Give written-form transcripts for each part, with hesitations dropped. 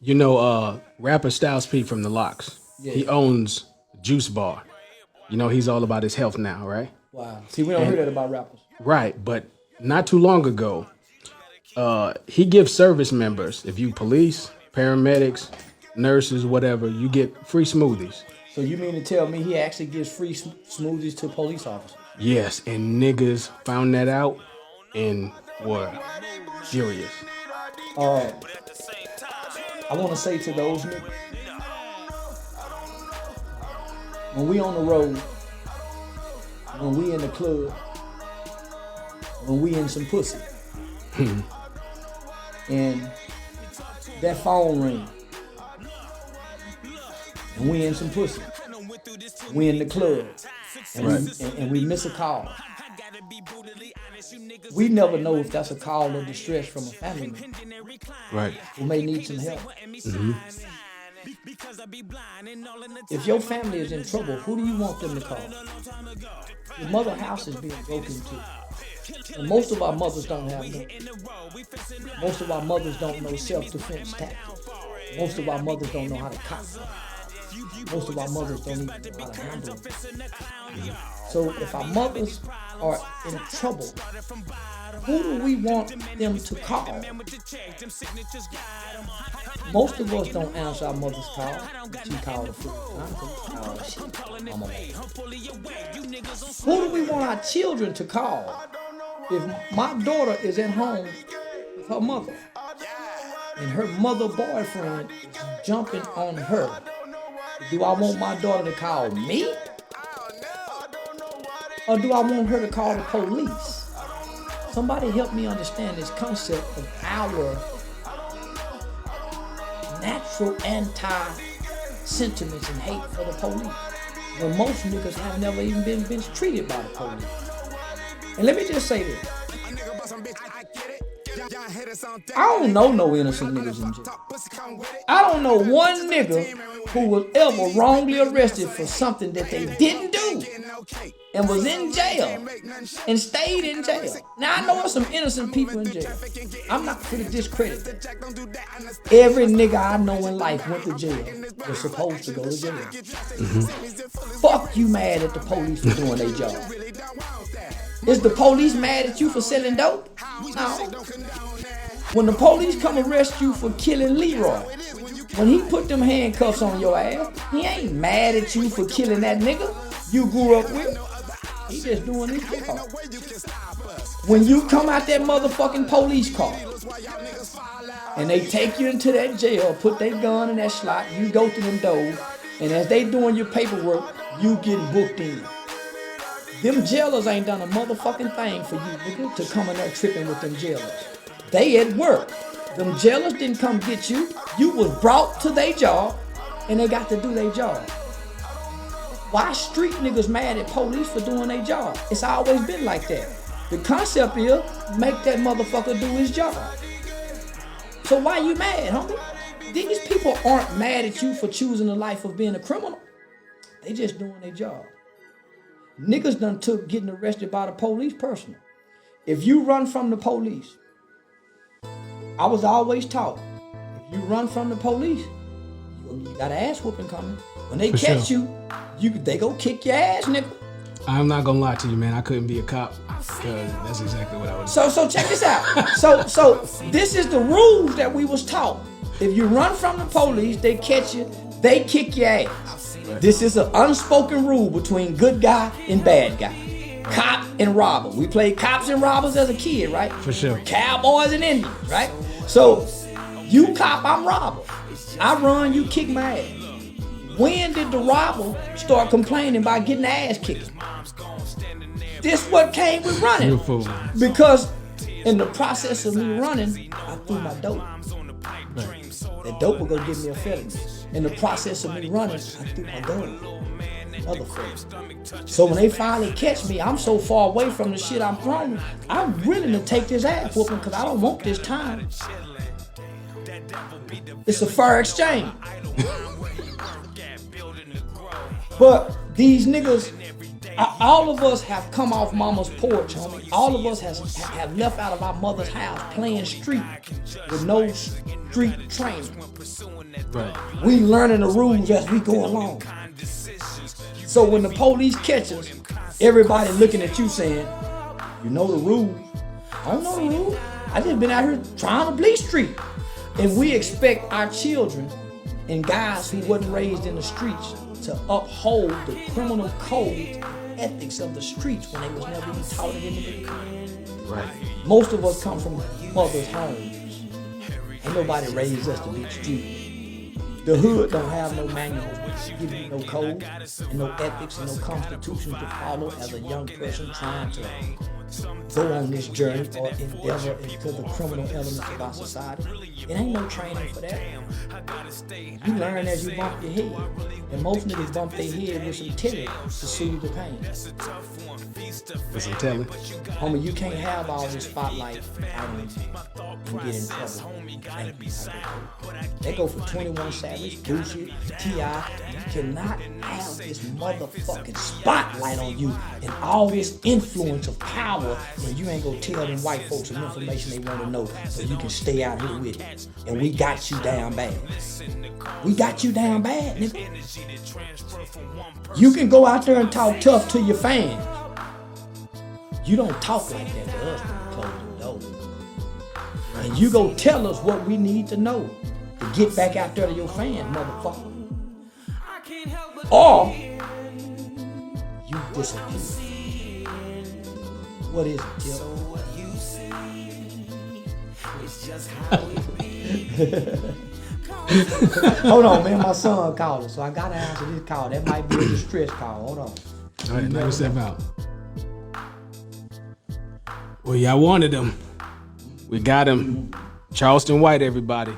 You know, rapper Styles P from the Locks. Yeah. He owns Juice Bar. You know, he's all about his health now, right? Wow. See, we don't hear that about rappers. Right, but not too long ago, he gives service members, if you police, paramedics, nurses, whatever, you get free smoothies. So you mean to tell me he actually gives free smoothies to police officers? Yes, and niggas found that out and were furious. I want to say to those niggas, when we on the road, when we in the club, when we in some pussy, and that phone ring, and we in some pussy, we in the club, and we miss a call. We never know if that's a call of distress from a family member, Right. who may need some help. If your family is in trouble, who do you want them to call? Your mother's house is being broken into. And most of our mothers don't have none. Most of our mothers don't know self-defense tactics. Most of our mothers don't know how to cop. Most of our mothers don't even know how to handle it. So if our mothers are in trouble, who do we want them to call? Most of us don't answer our mother's call. She called the food. Oh, shit. Mama. Who do we want our children to call? If my daughter is at home with her mother, and her mother boyfriend is jumping on her, do I want my daughter to call me? Or do I want her to call the police? Somebody help me understand this concept of our natural anti-sentiments and hate for the police. When most niggas have never even been mistreated by the police. And let me just say this. I don't know no innocent niggas in jail. I don't know one nigga who was ever wrongly arrested for something that they didn't do and was in jail and stayed in jail. Now I know there's some innocent people in jail. I'm not going to discredit them. Every nigga I know in life went to jail. Was supposed to go to jail. Fuck you mad at the police for doing their job. Is the police mad at you for selling dope? No. When the police come arrest you for killing Leroy, when he put them handcuffs on your ass, he ain't mad at you for killing that nigga you grew up with. He just doing his job. When you come out that motherfucking police car and they take you into that jail, put their gun in that slot, you go through them doors, and as they doing your paperwork, you getting booked in. Them jailers ain't done a motherfucking thing for you, nigga, to come in there tripping with them jailers. They at work. Them jailers didn't come get you. You was brought to their job, and they got to do their job. Why street niggas mad at police for doing their job? It's always been like that. The concept is, make that motherfucker do his job. So why you mad, homie? These people aren't mad at you for choosing the life of being a criminal. They just doing their job. Niggas done took getting arrested by the police personal. If you run from the police, I was always taught, if you run from the police, you got an ass whooping coming. When they catch you, they go kick your ass, nigga. I'm not gonna lie to you, man. I couldn't be a cop because that's exactly what I would do. So check this out. So this is the rules that we was taught. If you run from the police, they catch you, they kick your ass. Right. This is an unspoken rule between good guy and bad guy. Cop and robber. We played cops and robbers as a kid, right? For sure. Cowboys and Indians, right? So you cop, I'm robber. I run, you kick my ass. When did the robber start complaining about getting the ass kicked? This what came with running. Because in the process of me running, I threw my dope. Right. That dope was gonna give me a felony. In the process of me running, I threw my gun. Another felony. So when they finally catch me, I'm so far away from the shit I'm throwing, I'm willing to take this ass whooping because I don't want this time. It's a fair exchange. But these niggas All of us have come off mama's porch, homie. All of us have left out of our mother's house playing street with no street training. Right. We learning the rules as we go along. So when the police catch us, everybody looking at you saying, you know the rules. I don't know the rules. I just been out here trying to bleach street. And we expect our children and guys who wasn't raised in the streets to uphold the criminal code ethics of the streets when they was never even taught it in the beginning. Right. Most of us come from mothers' homes. Ain't nobody raised us to be street. The hood don't have no manual, give you no code, and no ethics, and no constitution to follow as a young person trying to go on this journey or endeavor into the criminal elements of our society. It ain't no training for that. You learn as you bump your head. And most niggas bump their head with some telly to soothe the pain. With some telly? Homie, you can't have all this spotlight out on you and get in trouble. They go for 21 Savage, Gucci, T.I. You cannot have this motherfucking spotlight on you and all this influence of power, and you ain't gonna tell them white folks some information they want to know so you can stay out here with it. And we got you down bad. We got you down bad, nigga. You can go out there and talk tough to your fans. You don't talk like that to us when we close the door. And you go tell us what we need to know to get back out there to your fans, motherfucker. Or you disappear. What is it, Tip? Hold on, man. My son called us, so I gotta answer this call. That might be a distress call. Hold on. All right, let me step out. Well, y'all wanted him. We got him. Charleston White, everybody.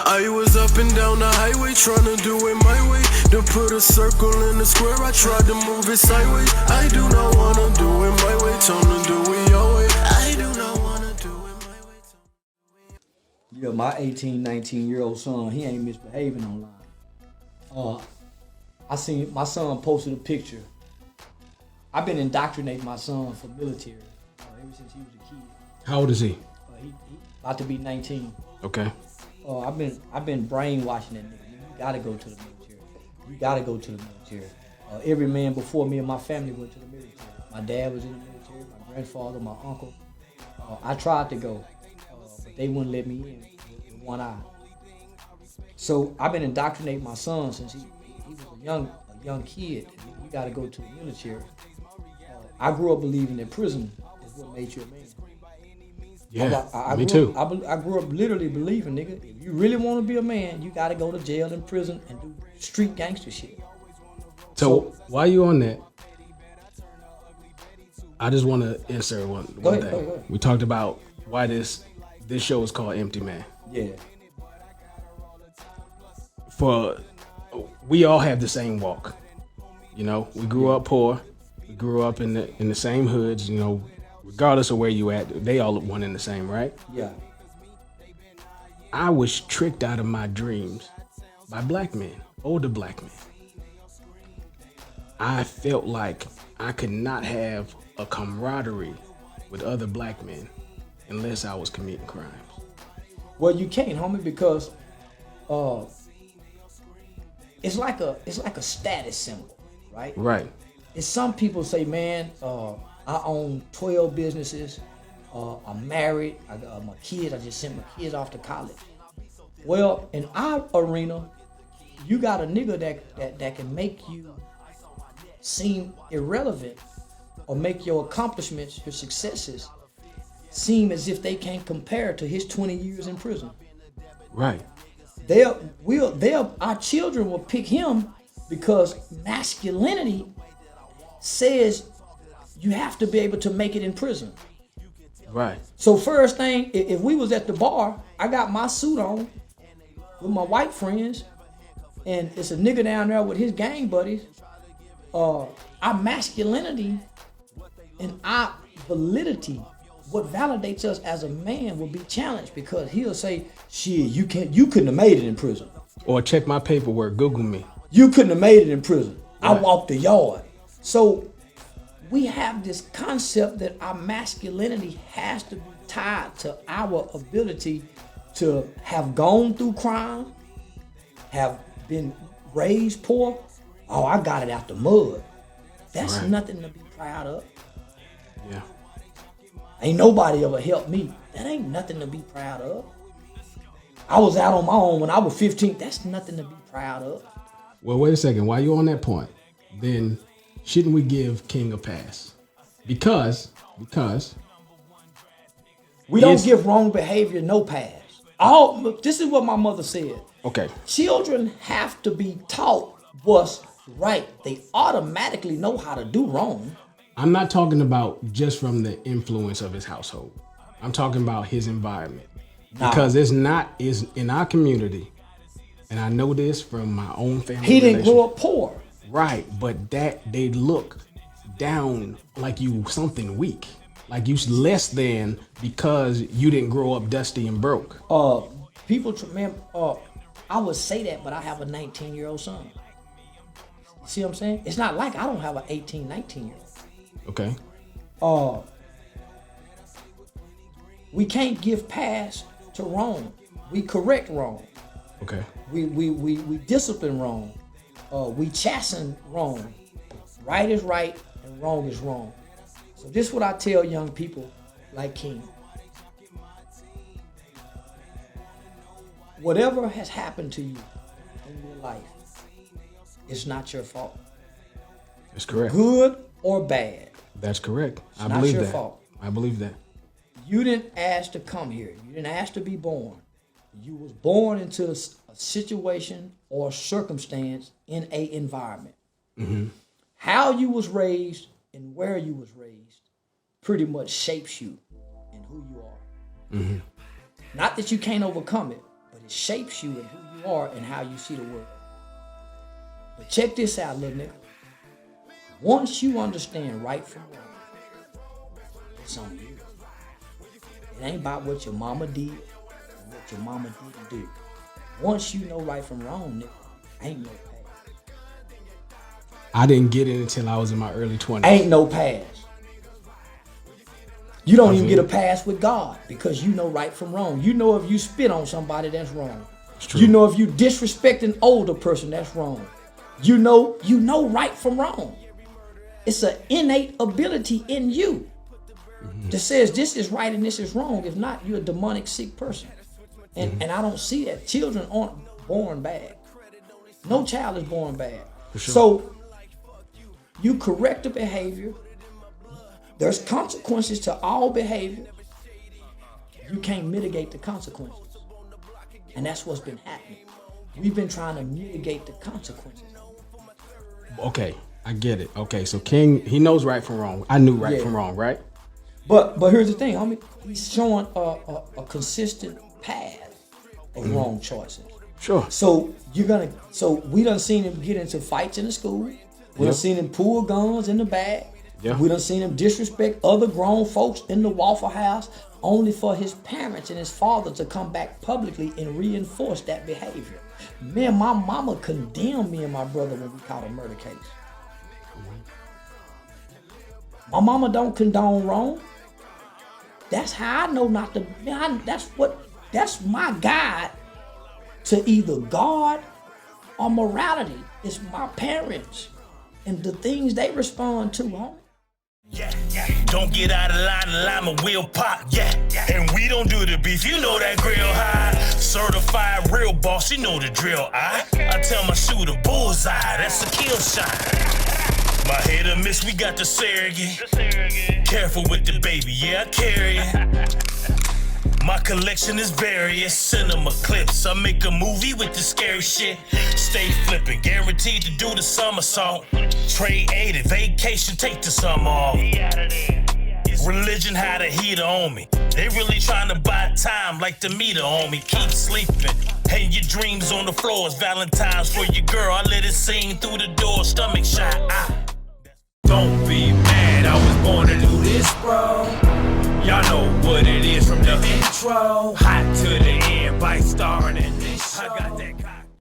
I was up and down the highway trying to do it my way. To put a circle in the square, I tried to move it sideways. I do not want to do it my way, trying to do it your way. I do not want to do it my way. Yeah, my 18, 19-year-old son, he ain't misbehaving online. I seen my son posted a picture. I've been indoctrinating my son for military ever since he was a kid. How old is he? He about to be 19. Okay. I've been brainwashing that nigga. You gotta go to the military. You gotta go to the military. Every man before me and my family went to the military. My dad was in the military. My grandfather, my uncle. I tried to go, but they wouldn't let me in with one eye. So I've been indoctrinating my son since he was a young kid. You gotta go to the military. I grew up believing that prison is what made you a man. Yeah, me too. I grew up literally believing, nigga, if you really want to be a man, you got to go to jail and prison and do street gangster shit. So while you on that, I just want to insert one thing. Go ahead. We talked about why this show is called Empty Man. Yeah. We all have the same walk. You know, we grew up poor. We grew up in the same hoods, you know, regardless of where you at, they all one in the same, right? Yeah. I was tricked out of my dreams by black men, older black men. I felt like I could not have a camaraderie with other black men unless I was committing crimes. Well, you can't, homie, because it's like a status symbol, right? Right. And some people say, man, I own 12 businesses. I'm married. I got my kids. I just sent my kids off to college. Well, in our arena, you got a nigga that can make you seem irrelevant or make your accomplishments, your successes, seem as if they can't compare to his 20 years in prison. Right. Our children will pick him because masculinity says you have to be able to make it in prison. Right. So first thing, if we was at the bar, I got my suit on with my white friends, and it's a nigga down there with his gang buddies. Our masculinity and our validity, what validates us as a man, will be challenged because he'll say, "Shit, you couldn't have made it in prison." Or check my paperwork. Google me. You couldn't have made it in prison. I Right. walked the yard. So we have this concept that our masculinity has to be tied to our ability to have gone through crime, have been raised poor. Oh, I got it out the mud. That's Right. nothing to be proud of. Yeah. Ain't nobody ever helped me. That ain't nothing to be proud of. I was out on my own when I was 15. That's nothing to be proud of. Well, wait a second. While you're on that point, then shouldn't we give King a pass? Because We don't Yes. give wrong behavior no pass. This is what my mother said. okay, Children have to be taught what's right. They automatically know how to do wrong. I'm not talking about just from the influence of his household. I'm talking about his environment. Nah. Because it's in our community, and I know this from my own family. He didn't relation- grow up poor. Right, but that they look down like you something weak. Like you less than because you didn't grow up dusty and broke. I would say that, but I have a 19-year-old son. You see what I'm saying? It's not like I don't have an 18, 19-year-old. Okay. We can't give pass to wrong. We correct wrong. Okay. We discipline wrong. We chasten wrong. Right is right and wrong is wrong. So this is what I tell young people like King. Whatever has happened to you in your life, it's not your fault. That's correct. Good or bad. That's correct. I not believe your that. fault. I believe that. You didn't ask to come here. You didn't ask to be born. You was born into a situation or circumstance in a environment. Mm-hmm. How you was raised and where you was raised pretty much shapes you and who you are. Mm-hmm. Not that you can't overcome it, but it shapes you and who you are and how you see the world. But check this out, little nigga. Once you understand right from wrong, it's on you. It ain't about what your mama did and what your mama didn't do. Once you know right from wrong, nigga, ain't no pass. I didn't get it until I was in my early 20s. Ain't no pass. You don't even feel get a pass with God because you know right from wrong. You know if you spit on somebody, that's wrong. true. You know if you disrespect an older person, that's wrong. You know right from wrong. It's an innate ability in you that says this is right and this is wrong. If not, you're a demonic sick person. And I don't see that. Children aren't born bad. No child is born bad. For sure. So you correct the behavior. There's consequences to all behavior. You can't mitigate the consequences. And that's what's been happening. We've been trying to mitigate the consequences. Okay, I get it. Okay, so King, he knows right from wrong. I knew right Yeah. from wrong, right? But here's the thing, homie. He's showing a consistent path of wrong choices. Sure. So we done seen him get into fights in the school. We done seen him pull guns in the bag. Yeah. We done seen him disrespect other grown folks in the Waffle House only for his parents and his father to come back publicly and reinforce that behavior. Man, my mama condemned me and my brother when we caught a murder case. My mama don't condone wrong. That's how I know not to. That's my guide to either God or morality. It's my parents and the things they respond to, huh? Yeah. Don't get out of line, the llama will pop. Yeah. And we don't do the beef, you know that grill high. Certified real boss, you know the drill. I tell my shooter bullseye, that's a kill shot. My hit or miss, we got the surrogate. Careful with the baby, yeah, I carry it. My collection is various cinema clips. I make a movie with the scary shit. Stay flipping, guaranteed to do the somersault. Trade aided, vacation, take the summer off. Religion had a heater on me. They really trying to buy time like the meter on me. Keep sleeping, hang your dreams on the floor. It's Valentine's for your girl. I let it sing through the door, stomach shot. Don't be mad, I was born to do this, bro. Y'all know what it is from the intro. Hot to the end by starring in